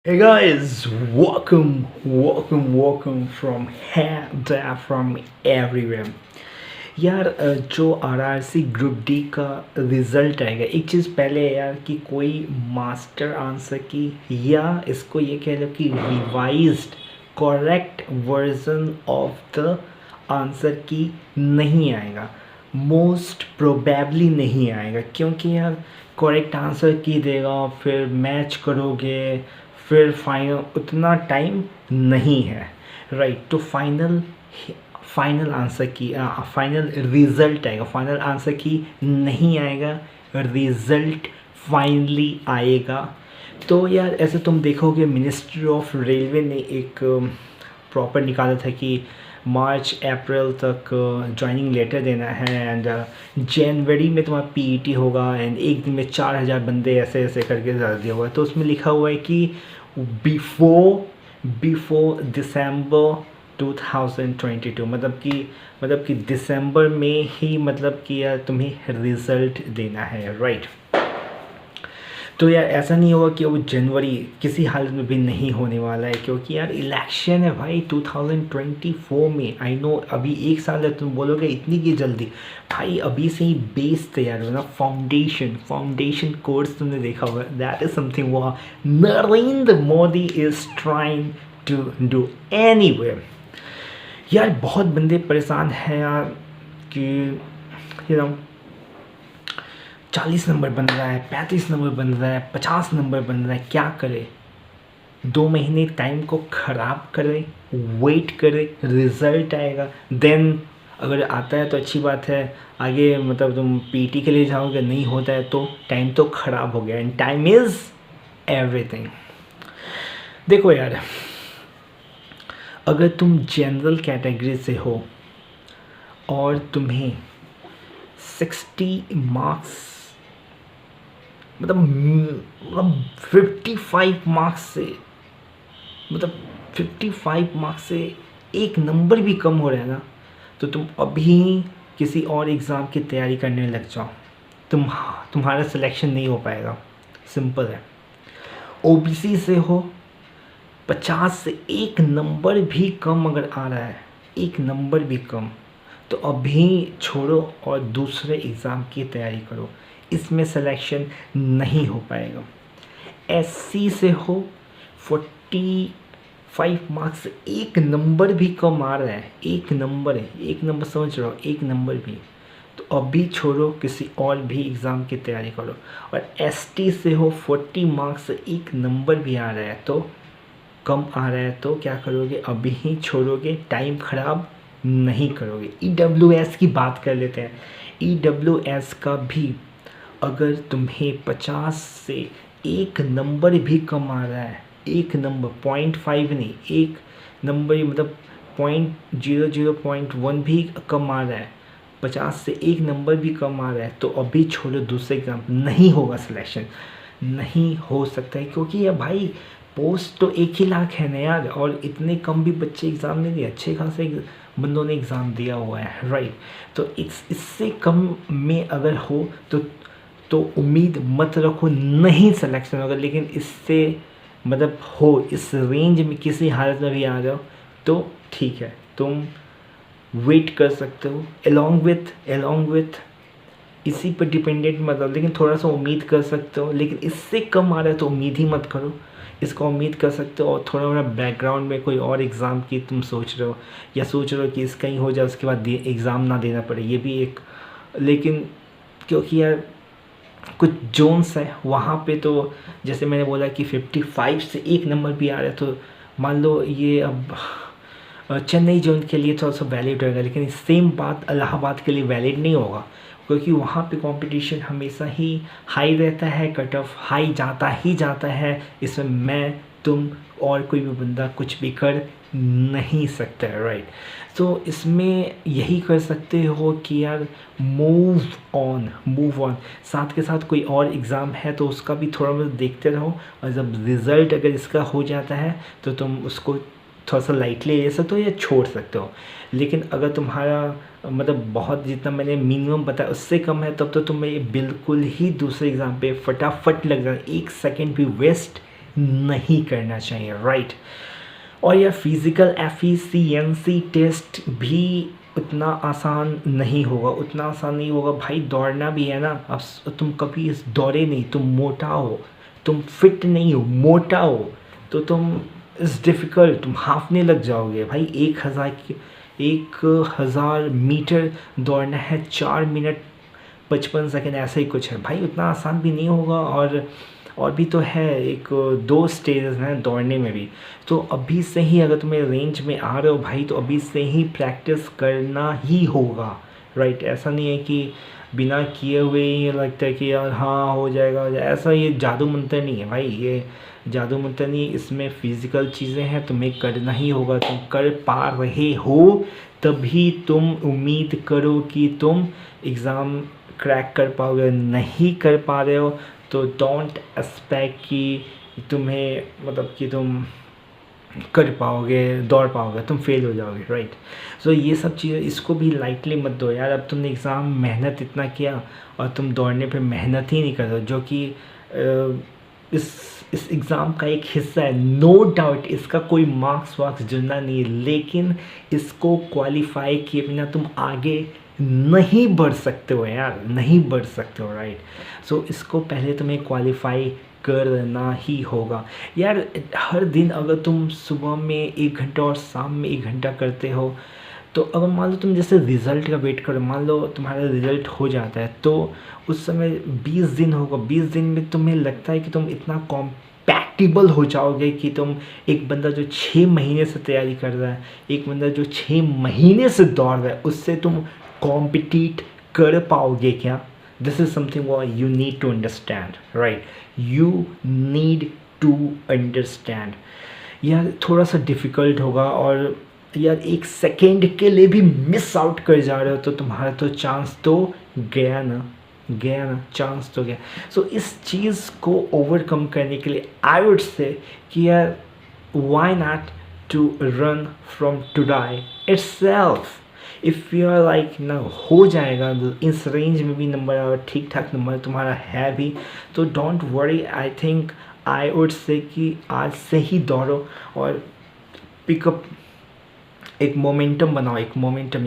Hey guys, welcome from here, there, from everywhere. यार जो RRC group D का result आएगा, एक चीज़ पहले है यार कि कोई मास्टर आंसर की या इसको ये कह लो कि revised correct version of the answer की नहीं आएगा। मोस्ट प्रोबेबली नहीं आएगा, क्योंकि यार करेक्ट आंसर की देगा, फिर मैच करोगे, फिर फाइनल उतना टाइम नहीं है। राइट, तो फाइनल आंसर की फाइनल रिज़ल्ट आएगा, फाइनल आंसर की नहीं आएगा, रिज़ल्ट फाइनली आएगा। तो यार ऐसे तुम देखोगे मिनिस्ट्री ऑफ रेलवे ने एक प्रॉपर निकाला था कि मार्च अप्रैल तक ज्वाइनिंग लेटर देना है एंड जनवरी में तुम्हारा पीईटी होगा एंड एक दिन में 4,000 बंदे ऐसे ऐसे करके डाल दिया हुआ है। तो उसमें लिखा हुआ है कि बिफोर दिसंबर 2022, मतलब कि दिसंबर में ही, मतलब कि यार तुम्हें रिज़ल्ट देना है। राइट, तो यार ऐसा नहीं होगा कि वो जनवरी किसी हालत में भी नहीं होने वाला है, क्योंकि यार इलेक्शन है भाई 2024 में। आई नो अभी एक साल है, तुम बोलोगे इतनी की जल्दी, भाई अभी से ही बेस तैयार हो ना। फाउंडेशन कोर्स तुमने देखा होगा, दैट इज समथिंग वो Narendra Modi is trying to do anywhere. यार बहुत बंदे परेशान हैं यार कि यू नो 40 नंबर बन रहा है, 35 नंबर बन रहा है, 50 नंबर बन रहा है, क्या करे? 2 महीने टाइम को ख़राब करे, वेट करे, रिज़ल्ट आएगा, देन अगर आता है तो अच्छी बात है, आगे मतलब तुम पीटी के लिए जाओगे, नहीं होता है तो टाइम तो ख़राब हो गया, एंड टाइम इज़ एवरीथिंग। देखो यार, अगर तुम जनरल कैटेगरी से हो और तुम्हें 60 मार्क्स, मतलब 55 मार्क्स से, मतलब 55 मार्क्स से एक नंबर भी कम हो रहा है ना, तो तुम अभी किसी और एग्ज़ाम की तैयारी करने लग जाओ। तुम्हारा सिलेक्शन नहीं हो पाएगा, सिंपल है। ओबीसी से हो, 50 से एक नंबर भी कम अगर आ रहा है, एक नंबर भी कम, तो अभी छोड़ो और दूसरे एग्ज़ाम की तैयारी करो, इसमें सिलेक्शन नहीं हो पाएगा। एससी से हो, 45 मार्क्स से एक नंबर भी कम आ रहा है, एक नंबर है, एक नंबर समझ रहे हो, एक नंबर भी, तो अभी छोड़ो, किसी और भी एग्ज़ाम की तैयारी करो। और एसटी से हो, 40 मार्क्स से एक नंबर भी आ रहा है, तो कम आ रहा है, तो क्या करोगे? अभी ही छोड़ोगे, टाइम ख़राब नहीं करोगे। ईडब्ल्यूएस की बात कर लेते हैं। ईडब्ल्यूएस का भी अगर तुम्हें 50 से एक नंबर भी कम आ रहा है, एक नंबर 0.5 नहीं, एक नंबर ही, मतलब 0.00.1 भी कम आ रहा है, 50 से एक नंबर भी कम आ रहा है, तो अभी छोड़ो, दूसरे एग्ज़ाम नहीं होगा, सिलेक्शन नहीं हो सकता है, क्योंकि यार भाई पोस्ट तो 1 ही लाख है ना यार, और इतने कम भी बच्चे एग्ज़ाम नहीं दिए, अच्छे खासे बंदों ने एग्ज़ाम दिया हुआ है। राइट, तो इससे कम में अगर हो तो उम्मीद मत रखो, नहीं सिलेक्शन होगा, लेकिन इससे मतलब हो, इस रेंज में किसी हालत में भी आ जाओ तो ठीक है, तुम वेट कर सकते हो, along with इसी पर डिपेंडेंट मत हो, लेकिन थोड़ा सा उम्मीद कर सकते हो। लेकिन इससे कम आ रहा है तो उम्मीद ही मत करो, इसका उम्मीद कर सकते हो। और थोड़ा थोड़ा बैकग्राउंड में कोई और एग्ज़ाम की तुम सोच रहे हो, या सोच रहे हो कि इसका ही हो जाए, उसके बाद एग्ज़ाम ना देना पड़े, ये भी एक, लेकिन क्योंकि यार कुछ जोन्स है वहाँ पे, तो जैसे मैंने बोला कि 55 से एक नंबर भी आ रहा है, तो मान लो ये अब चेन्नई जोन के लिए थोड़ा सा वैलिड होगा, लेकिन सेम बात इलाहाबाद के लिए वैलिड नहीं होगा, क्योंकि वहाँ पे कंपटीशन हमेशा ही हाई रहता है, कट ऑफ हाई जाता है। इसमें मैं, तुम और कोई भी बंदा कुछ भी कर नहीं सकता है। राइट, तो इसमें यही कर सकते हो कि यार मूव ऑन, साथ के साथ कोई और एग्ज़ाम है तो उसका भी थोड़ा बहुत देखते रहो, और जब रिज़ल्ट अगर इसका हो जाता है तो तुम उसको थोड़ा सा लाइटली ले सकते हो या छोड़ सकते हो। लेकिन अगर तुम्हारा मतलब बहुत, जितना मैंने मिनिमम बताया उससे कम है, तब तो तुम्हें बिल्कुल ही दूसरे एग्ज़ाम पे फटाफट लग जाए, एक सेकंड भी वेस्ट नहीं करना चाहिए, राइट। और यह फिज़िकल एफिशिएंसी टेस्ट भी उतना आसान नहीं होगा, उतना आसान नहीं होगा भाई। दौड़ना भी है ना, अब तुम कभी इस दौड़े नहीं, तुम मोटा हो, तुम फिट नहीं हो, मोटा हो, तो तुम इस डिफ़िकल्ट, तुम हाफने लग जाओगे भाई। 1,000 मीटर दौड़ना है 4 मिनट 55 सेकेंड, ऐसा ही कुछ है भाई, उतना आसान भी नहीं होगा। और भी तो है, एक 2 स्टेजेस हैं दौड़ने में भी। तो अभी से ही अगर तुम्हें रेंज में आ रहे हो भाई, तो अभी से ही प्रैक्टिस करना ही होगा, राइट। ऐसा नहीं है कि बिना किए हुए ये लगता है कि यार हाँ हो जाएगा, ऐसा ये जादू मंत्र नहीं है भाई, ये जादू मंत्र नहीं, इसमें फिज़िकल चीज़ें हैं, तुम्हें करना ही होगा। तुम कर पा रहे हो तभी तुम उम्मीद करो कि तुम एग्ज़ाम क्रैक कर पाओगे। नहीं कर पा रहे हो तो डोंट एक्सपेक्ट कि तुम्हें, मतलब कि तुम कर पाओगे, दौड़ पाओगे, तुम फेल हो जाओगे, राइट। सो ये सब चीज़ें, इसको भी लाइटली मत दो यार। अब तुमने एग्ज़ाम मेहनत इतना किया और तुम दौड़ने पे मेहनत ही नहीं कर रहे, जो कि इस एग्ज़ाम का एक हिस्सा है, नो डाउट। इसका कोई मार्क्स वार्क्स जुड़ना नहीं है, लेकिन इसको क्वालिफाई किए बिना तुम आगे नहीं बढ़ सकते हो यार, नहीं बढ़ सकते हो, राइट। सो इसको पहले तुम्हें क्वालिफाई करना ही होगा यार। हर दिन अगर तुम सुबह में 1 घंटा और शाम में 1 घंटा करते हो, तो अगर मान लो तुम जैसे रिज़ल्ट का वेट करो, मान लो तुम्हारा रिज़ल्ट हो जाता है, तो उस समय 20 दिन होगा, 20 दिन में तुम्हें लगता है कि तुम इतना कॉम्पैक्टिबल हो जाओगे कि तुम, एक बंदा जो 6 महीने से तैयारी कर रहा है, एक बंदा जो 6 महीने से दौड़ रहा है, उससे तुम कॉम्पिटिट कर पाओगे क्या? This is something what you need to understand, right? You need to understand. यार थोड़ा सा डिफ़िकल्ट होगा, और यार 1 सेकेंड के लिए भी मिस आउट कर जा रहे हो तो तुम्हारा तो चांस तो गया ना, चांस तो गया। सो इस चीज़ को ओवरकम करने के लिए आई वुड से कि यार why not to run from today itself? If you are like ना, हो जाएगा इस रेंज में भी नंबर, और ठीक ठाक नंबर तुम्हारा है भी, तो don't worry. I think I would say कि आज से ही दौड़ो और पिकअप एक मोमेंटम बनाओ, एक मोमेंटम,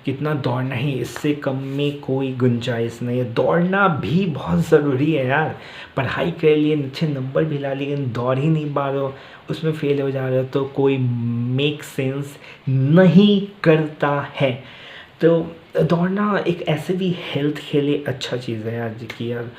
कितना दौड़ना ही, इससे कम में कोई गुंजाइश नहीं है। दौड़ना भी बहुत ज़रूरी है यार, पढ़ाई के लिए अच्छे नंबर भी ला, लेकिन दौड़ ही नहीं पा रहे हो, उसमें फेल हो जा रहे हो, तो कोई मेक सेंस नहीं करता है। तो दौड़ना एक ऐसे भी हेल्थ के लिए अच्छा चीज़ है यार, कि यार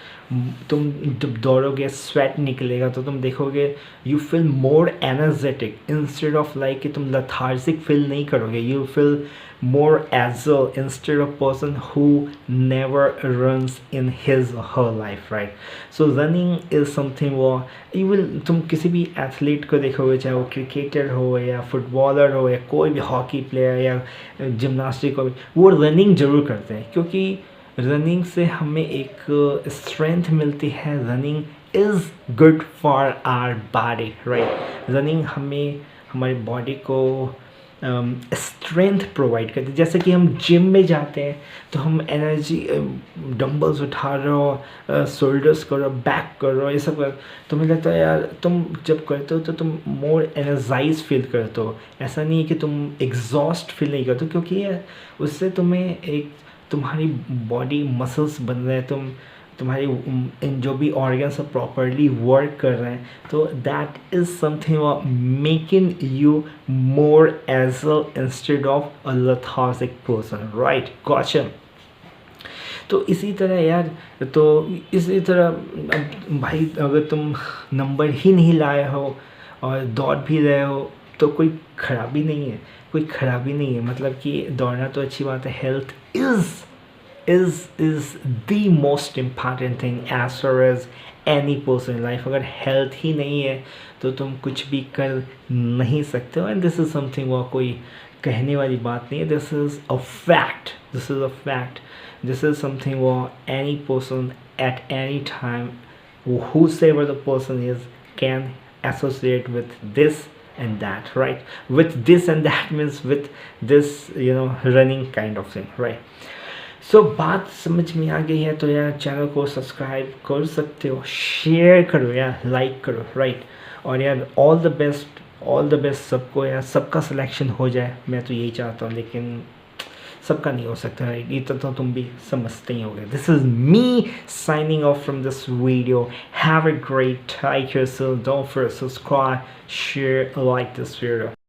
तुम जब दौड़ोगे, स्वेट निकलेगा, तो तुम देखोगे you feel more energetic, instead of like कि तुम लथार्जिक फील नहीं करोगे, you feel more agile instead of person who never runs in his or her life, right? So running is something वो you will, तुम किसी भी athlete को देखोगे, चाहे वो क्रिकेटर हो या फुटबॉलर हो या कोई भी हॉकी प्लेयर या जिम्नास्टिक हो, वो रनिंग ज़रूर करते हैं, क्योंकि रनिंग से हमें एक स्ट्रेंथ मिलती है। Running is good for our body, right. Running हमें, हमारी बॉडी को स्ट्रेंथ प्रोवाइड करती है। जैसे कि हम जिम में जाते हैं तो हम एनर्जी, डंबल्स उठा रहे हो, शोल्डर्स करो, बैक करो, ये सब कर, तुम्हें लगता है यार तुम जब करते हो तो तुम मोर एनर्जाइज फील करते हो। ऐसा नहीं है कि तुम एग्जॉस्ट फील नहीं करते हो, क्योंकि यार उससे तुम्हें एक, तुम्हारी बॉडी मसल्स बन रहे हैं, तुम्हारी इन जो भी ऑर्गन्स सब प्रॉपरली वर्क कर रहे हैं, तो that is something making you more agile instead of a lethargic person, right. गॉटम। तो इसी तरह यार, तो इसी तरह अब भाई अगर तुम नंबर ही नहीं लाए हो और दौड़ भी रहे हो तो कोई खराबी नहीं है, कोई खराबी नहीं है। मतलब कि दौड़ना तो अच्छी बात है। Health is the most important thing as far as any person in life. अगर हेल्थ ही नहीं है तो तुम कुछ भी कर नहीं सकते हो। एंड दिस इज़ समथिंग, वो कोई कहने वाली बात नहीं है, this is a fact, this is a fact, this is something वो any person at any time, whosoever the person is, can associate with this and that, right? With this and that means with this, running kind of thing, right? सो बात समझ में आ गई है तो यार channel को subscribe कर सकते हो, शेयर करो यार, लाइक करो, राइट। और यार ऑल द बेस्ट सबको यार, सबका सिलेक्शन हो जाए, मैं तो यही चाहता हूँ, लेकिन सबका नहीं हो सकता है, ये तो तुम भी समझते ही होगे. This is me signing off from this video. Have a great, take care, don't forget to subscribe, share, like this video.